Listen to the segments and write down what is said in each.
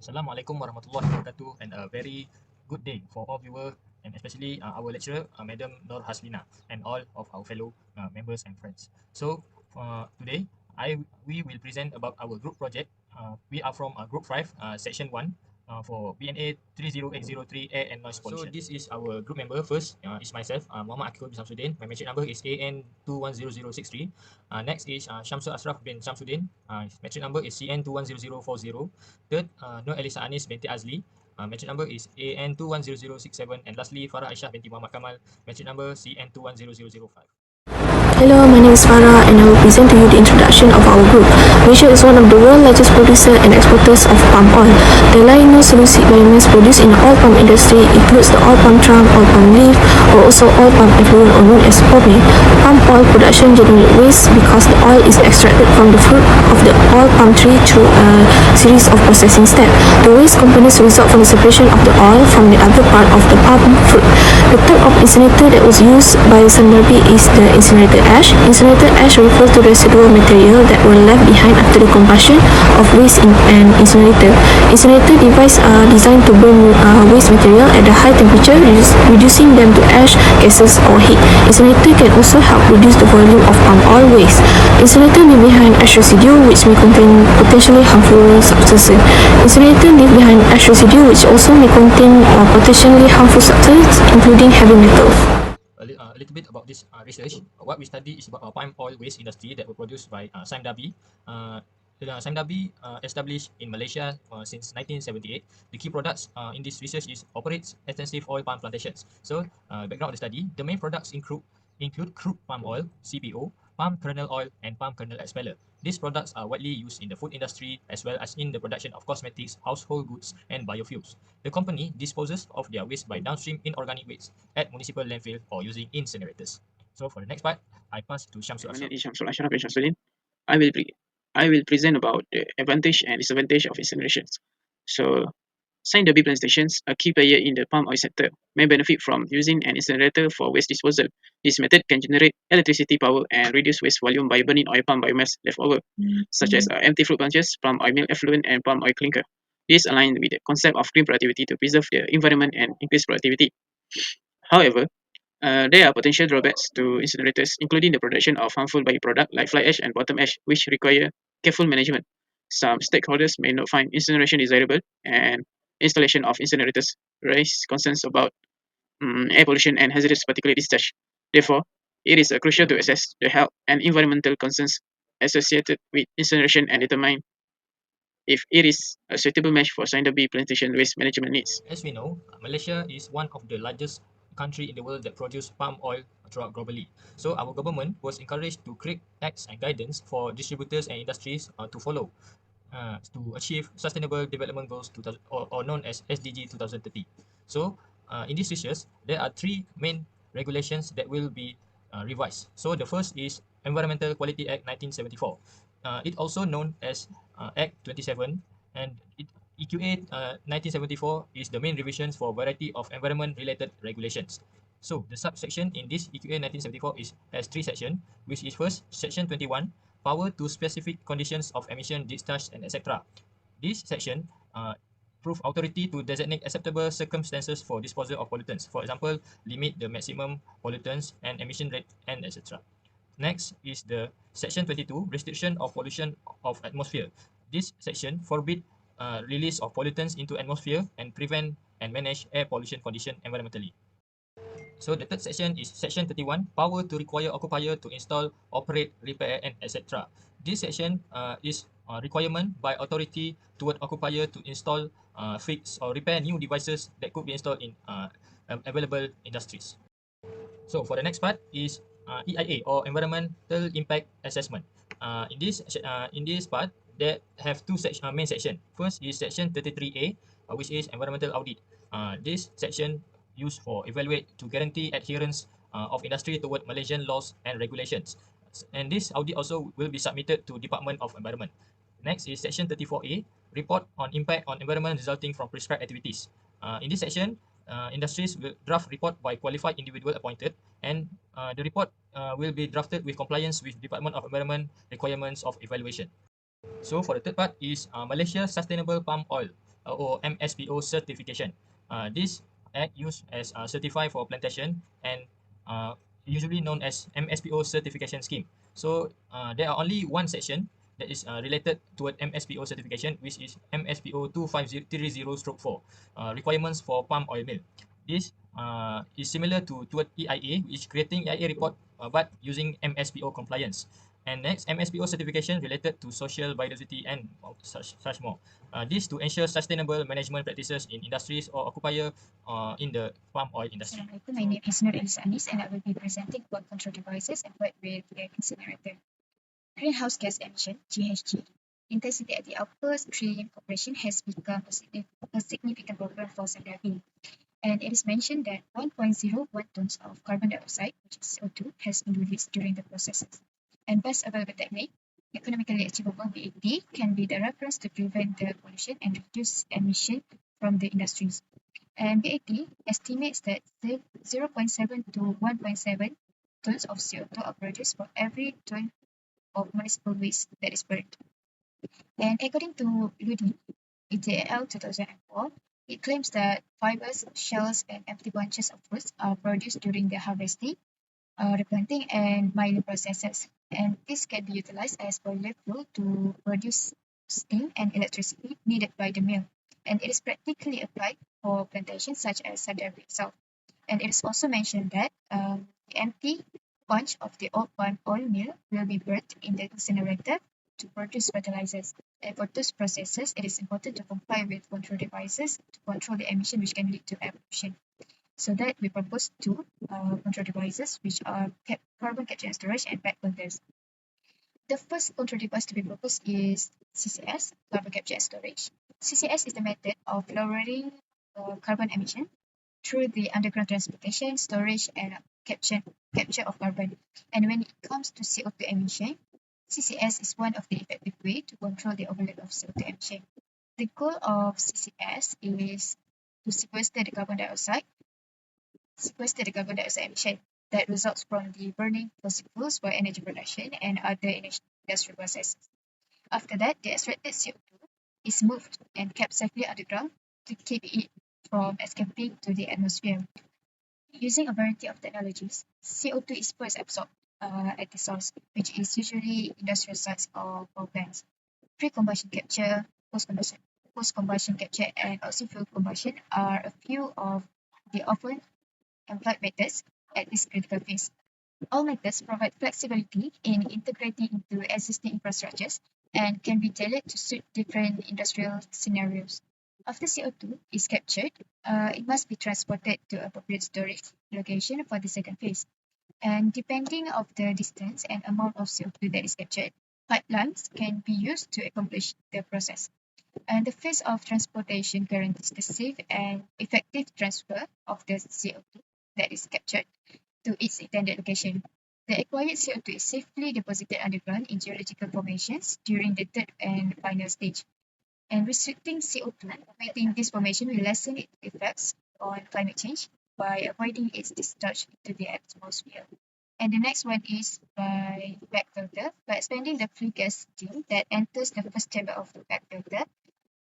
Assalamualaikum warahmatullahi wabarakatuh, and a very good day for all viewers, and especially our lecturer, Madam Nur Haslina, and all of our fellow members and friends. So today, we will present about our group project. We are from Group 5, Section 1, for BNA 30803 Air and Noise Pollution. So this is our group member. First is myself, Muhammad Akil bin Samsudin. My metric number is AN210063. Next is Shamsul Ashraf bin Samsudin. His metric number is CN210040. Third, Nur Elisa Anis binti Azli. Metric number is AN210067. And lastly, Farah Aisyah binti Muhammad Kamal. Metric number CN210005. Hello, my name is Farah and I will present to you the introduction of our group. Malaysia is one of the world's largest producer and exporters of palm oil. The lignocellulosic biomass produced in the oil palm industry includes the oil palm trunk, oil palm leaf, or also oil palm effluent, or known as POME. Palm oil production generates waste because the oil is extracted from the fruit of the oil palm tree through a series of processing steps. The waste components result from the separation of the oil from the other part of the palm fruit. The type of incinerator that was used by Sunderby is the incinerator ash. Incinerator ash refers to residual material that were left behind after the combustion of waste in an incinerator. Incinerator devices are designed to burn waste material at a high temperature, reducing them to ash, gases, or heat. Incinerator can also help reduce the volume of palm oil waste. Incinerator leave behind ash residue, which may contain potentially harmful substances. Incinerator leave behind ash residue, which also may contain potentially harmful substances, including heavy metals. A little bit about this research. What we study is about palm oil waste industry that were produced by Sunderby. Sunderby established in Malaysia since 1978. The key products in this research is operates extensive oil palm plantations. So background of the study, the main products include crude palm oil, CPO, palm kernel oil, and palm kernel expeller. These products are widely used in the food industry as well as in the production of cosmetics, household goods, and biofuels. The company disposes of their waste by downstream inorganic waste at municipal landfill or using incinerators. So for the next part, I pass to Shamsul My Ashraf. name is Shamsul Ashraf bin Shamsuddin. I will I will present about the advantage and disadvantage of incinerations. So, Sunderby plant stations, a key player in the palm oil sector, may benefit from using an incinerator for waste disposal. This method can generate electricity power and reduce waste volume by burning oil palm biomass leftover, such as empty fruit bunches, palm oil meal effluent, and palm oil clinker. This aligns with the concept of green productivity to preserve the environment and increase productivity. However, there are potential drawbacks to incinerators, including the production of harmful byproducts like fly ash and bottom ash, which require careful management. Some stakeholders may not find incineration desirable, and installation of incinerators raise concerns about air pollution and hazardous particulate discharge. Therefore, it is crucial to assess the health and environmental concerns associated with incineration and determine if it is a suitable match for Sunderby plantation waste management needs. As we know, Malaysia is one of the largest country in the world that produce palm oil throughout globally. So our government was encouraged to create acts and guidance for distributors and industries to follow to achieve Sustainable Development Goals 2000, or known as SDG 2030. So in this research, there are three main regulations that will be revised. So the first is Environmental Quality Act 1974. It also known as Act 27, and EQA 1974 is the main revisions for a variety of environment-related regulations. So the subsection in this EQA 1974 has three sections, which is first Section 21, power to specific conditions of emission, discharge, and etc. This section prove authority to designate acceptable circumstances for disposal of pollutants. For example, limit the maximum pollutants and emission rate and etc. Next is the Section 22, restriction of pollution of atmosphere. This section forbid release of pollutants into atmosphere and prevent and manage air pollution condition environmentally. So the third section is Section 31, power to require occupier to install, operate, repair, and etc. This section is requirement by authority toward occupier to install, fix, or repair new devices that could be installed in available industries. So for the next part is EIA, or Environmental Impact Assessment. In this part, they have two main section. First is Section 33A, which is Environmental Audit. This section used for evaluate to guarantee adherence of industry toward Malaysian laws and regulations. And this audit also will be submitted to Department of Environment. Next is Section 34A, report on impact on environment resulting from prescribed activities. In this section, industries will draft report by qualified individual appointed, and the report will be drafted with compliance with Department of Environment requirements of evaluation. So for the third part is Malaysia Sustainable Palm Oil. or MSPO certification. This act used as certified for plantation and uh, usually known as MSPO certification scheme. So there are only one section that is related to an MSPO certification, which is MSPO 2530-4, requirements for palm oil mill. This is similar to EIA, which is creating EIA report, but using MSPO compliance. And next, MSPO certification related to social biodiversity and such more. This to ensure sustainable management practices in industries or occupier in the palm oil industry. Assalamualaikum. My name is Nur Elisa Anis and I will be presenting about control devices employed with the incinerator. Greenhouse gas emission, GHG. Intensity at the upper stream operation has become a significant problem for Sandafi. And it is mentioned that 1.01 tons of carbon dioxide, which is CO2, has been released during the processes. And best available technique, economically achievable BAT, can be the reference to prevent the pollution and reduce emission from the industries. And BAT estimates that 0.7 to 1.7 tons of CO2 are produced for every ton of municipal waste that is burned. And according to LUDI, ETL 2004, it claims that fibers, shells, and empty bunches of fruits are produced during the harvesting, replanting, and milling processes. And this can be utilized as boiler fuel to produce steam and electricity needed by the mill. And it is practically applied for plantations such as Sandafi itself. And it is also mentioned that the empty bunch of the old palm oil mill will be burnt in the incinerator to produce fertilizers. And for those processes, it is important to comply with control devices to control the emission which can lead to air pollution. So that we propose two control devices which are carbon capture and storage and bag burners. The first control device to be proposed is CCS, carbon capture and storage. CCS is the method of lowering carbon emission through the underground transportation, storage, and capture of carbon. And when it comes to CO2 emission, CCS is one of the effective way to control the overload of CO2 emission. The goal of CCS is to sequester the carbon dioxide emission that results from the burning fossil fuels for energy production and other industrial processes. After that, the extracted CO2 is moved and kept safely underground to keep it from escaping to the atmosphere. Using a variety of technologies, CO2 is first absorbed at the source, which is usually industrial sites or power plants. Pre-combustion capture, post-combustion capture, and oxy-fuel combustion are a few of the often employed methods at this critical phase. All methods provide flexibility in integrating into existing infrastructures and can be tailored to suit different industrial scenarios. After CO2 is captured, it must be transported to appropriate storage location for the second phase. And depending of the distance and amount of CO2 that is captured, pipelines can be used to accomplish the process. And the phase of transportation guarantees the safe and effective transfer of the CO2 that is captured to its intended location. The acquired CO2 is safely deposited underground in geological formations during the third and final stage. And restricting CO2 within this formation will lessen its effects on climate change by avoiding its discharge into the atmosphere. And the next one is by bag filter. By expanding the flue gas stream that enters the first chamber of the bag filter,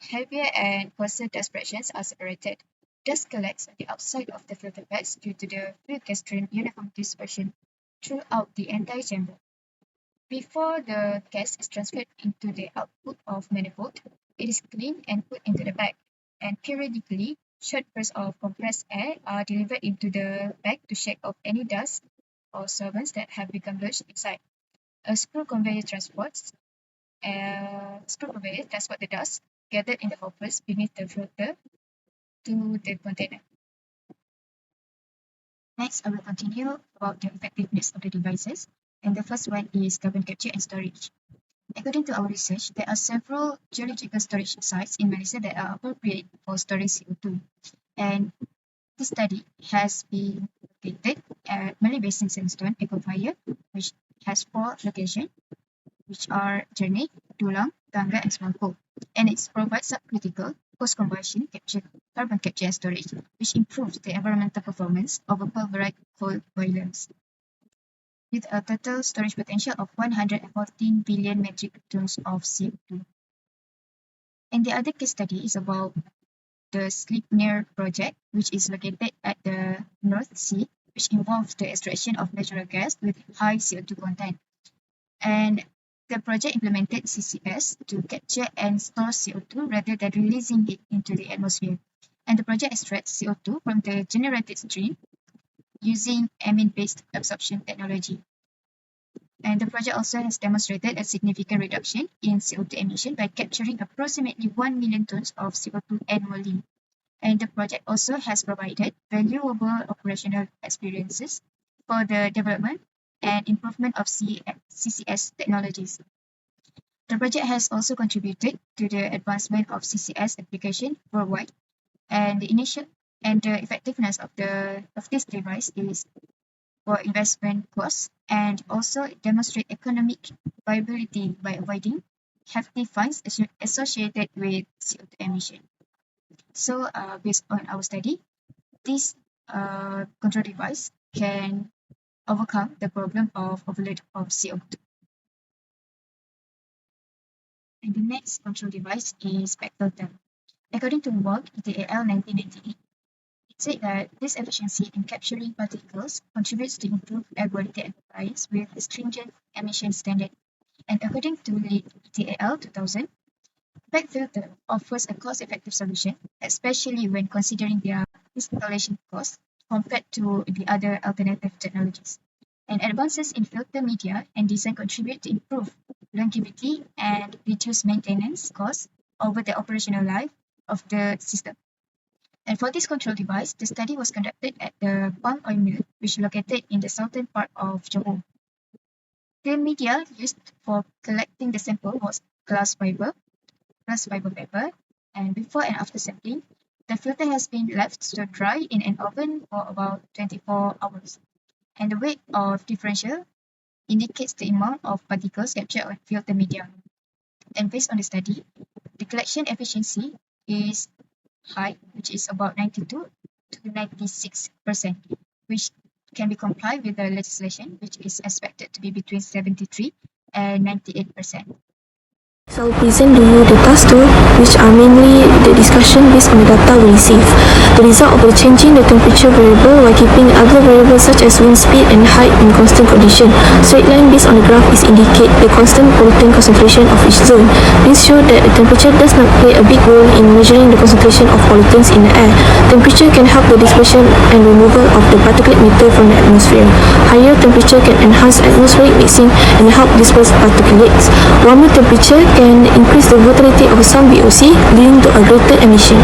heavier and coarser dust fractions are separated. Dust collects on the outside of the filter bags due to the flue gas stream uniform dispersion throughout the entire chamber. Before the gas is transferred into the output of manifold, it is cleaned and put into the bag, and periodically, short bursts of compressed air are delivered into the bag to shake off any dust or solvents that have become lodged inside. A screw conveyor transports the dust gathered in the hoppers beneath the filter to the container. Next, I will continue about the effectiveness of the devices, and the first one is carbon capture and storage. According to our research, there are several geological storage sites in Malaysia that are appropriate for storing CO2. And this study has been located at Malay Basin Sandstone Aquifer, which has 4 locations, which are Jernih, Dulang, Tangga, and Semangkuk. And it provides subcritical post-combustion carbon capture and storage, which improves the environmental performance of a pulverized coal boilers, with a total storage potential of 114 billion metric tons of CO2. And the other case study is about the Sleipnir project, which is located at the North Sea, which involves the extraction of natural gas with high CO2 content. And the project implemented CCS to capture and store CO2 rather than releasing it into the atmosphere. And the project extracts CO2 from the generated stream using amine-based absorption technology. And the project also has demonstrated a significant reduction in CO2 emission by capturing approximately 1 million tons of CO2 annually. And the project also has provided valuable operational experiences for the development and improvement of CCS technologies. The project has also contributed to the advancement of CCS application worldwide, and the effectiveness of this device is for investment costs, and also it demonstrate economic viability by avoiding hefty fines associated with CO2 emission. So, based on our study, this control device can overcome the problem of overload of CO2. And the next control device is back filter. According to Work ETAL 1998, it said that this efficiency in capturing particles contributes to improved air quality and compliance with stringent emission standard. And according to LEED ETAL 2000, back filter offers a cost-effective solution, especially when considering their installation costs compared to the other alternative technologies. And advances in filter media and design contribute to improve longevity and reduce maintenance costs over the operational life of the system. And for this control device, the study was conducted at the palm oil mill, which is located in the southern part of Johor. The media used for collecting the sample was glass fiber paper, and before and after sampling, the filter has been left to dry in an oven for about 24 hours. And the weight of differential indicates the amount of particles captured on filter media. And based on the study, the collection efficiency is high, which is about 92 to 96%, which can be complied with the legislation, which is expected to be between 73 and 98%. So I'll present to you the task 2, which are mainly the discussion based on the data we receive. The result of the changing the temperature variable while keeping other variables such as wind speed and height in constant condition. Straight line based on the graph is indicate the constant pollutant concentration of each zone. This shows that the temperature does not play a big role in measuring the concentration of pollutants in the air. Temperature can help the dispersion and removal of the particulate matter from the atmosphere. Higher temperature can enhance atmospheric mixing and help disperse particulates. Warmer temperature can increase the volatility of some VOC, leading to a greater emission.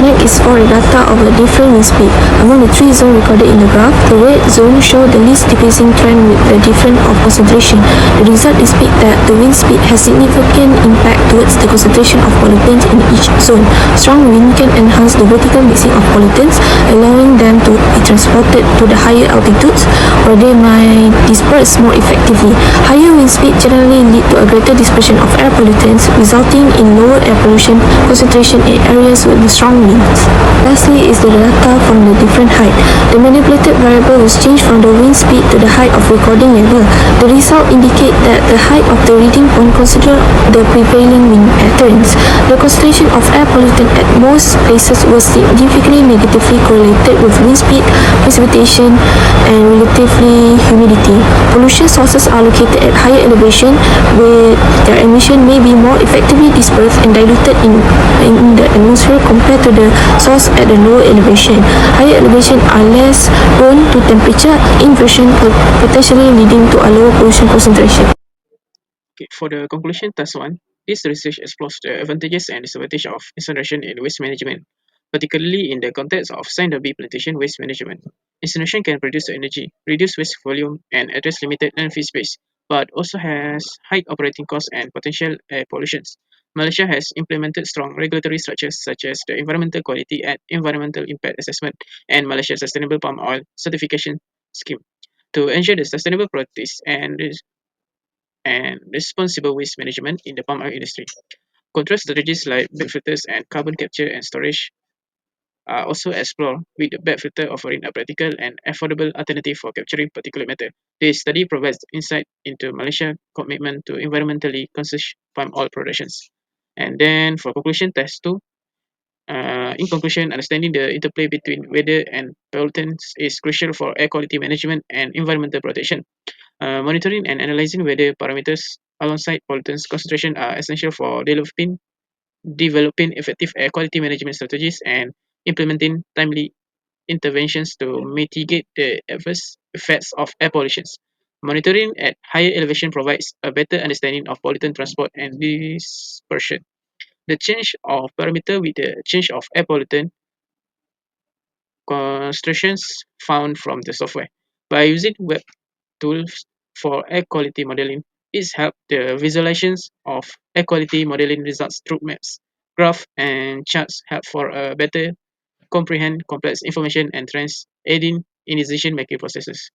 Next is for the data of the different wind speed. Among the three zones recorded in the graph, the red zone shows the least decreasing trend with the difference of concentration. The result is that the wind speed has significant impact towards the concentration of pollutants in each zone. Strong wind can enhance the vertical mixing of pollutants, allowing them to be transported to the higher altitudes, where they might disperse more effectively. Higher wind speed generally lead to a greater dispersion of air pollutants, resulting in lower air pollution concentration in areas with strong winds. Lastly is the data from the different height. The manipulated variable was changed from the wind speed to the height of recording level. The result indicate that the height of the reading point consider the prevailing wind patterns. The concentration of air pollutant at most places was significantly negatively correlated with wind speed, precipitation, and relatively humidity. Pollution sources are located at higher elevation, with their emission may be more effectively dispersed and diluted in the atmosphere compared to the source at the lower elevation. Higher elevation are less prone to temperature inversion, potentially leading to a lower pollution concentration. Okay, for the conclusion, task 1, this research explores the advantages and disadvantages of incineration in waste management, particularly in the context of Saint-Domingue plantation waste management. Incineration can produce energy, reduce waste volume, and address limited landfill space, but also has high operating costs and potential air pollution. Malaysia has implemented strong regulatory structures such as the Environmental Quality and Environmental Impact Assessment and Malaysia Sustainable Palm Oil Certification Scheme to ensure the sustainable practice and responsible waste management in the palm oil industry. Control strategies like bag filters and carbon capture and storage are also explored, with the bag filter offering a practical and affordable alternative for capturing particulate matter. This study provides insight into Malaysia's commitment to environmentally conscious palm oil productions. And then for conclusion, task 2, In conclusion, understanding the interplay between weather and pollutants is crucial for air quality management and environmental protection. Monitoring and analyzing weather parameters alongside pollutants concentration are essential for developing effective air quality management strategies and implementing timely interventions to mitigate the adverse effects of air pollution. Monitoring at higher elevation provides a better understanding of pollutant transport and dispersion. The change of parameter with the change of air pollutant concentrations found from the software. By using web tools for air quality modeling, it's helped the visualizations of air quality modeling results through maps, graph, and charts help for a better comprehend complex information and trends, aiding in decision-making processes.